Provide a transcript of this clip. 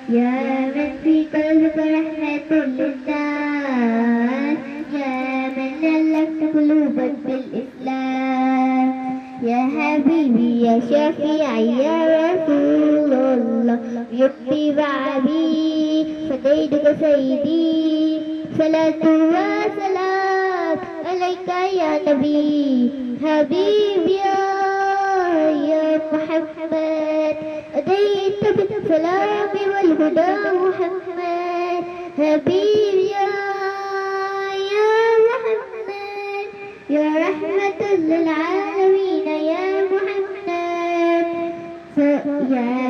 يا من في قلبك رحمة للناس، يا من ألفت قلوبا بالإسلام، يا حبيبي يا شفيعي يا رسول الله، يبدي بعدي فديتك سيدي، صلاة وسلام عليك يا نبي حبيبي يا محمد، أتيت بالسلام والهدى محمد، حبيبي يا محمد، يا رحمة للعالمين يا محمد، يا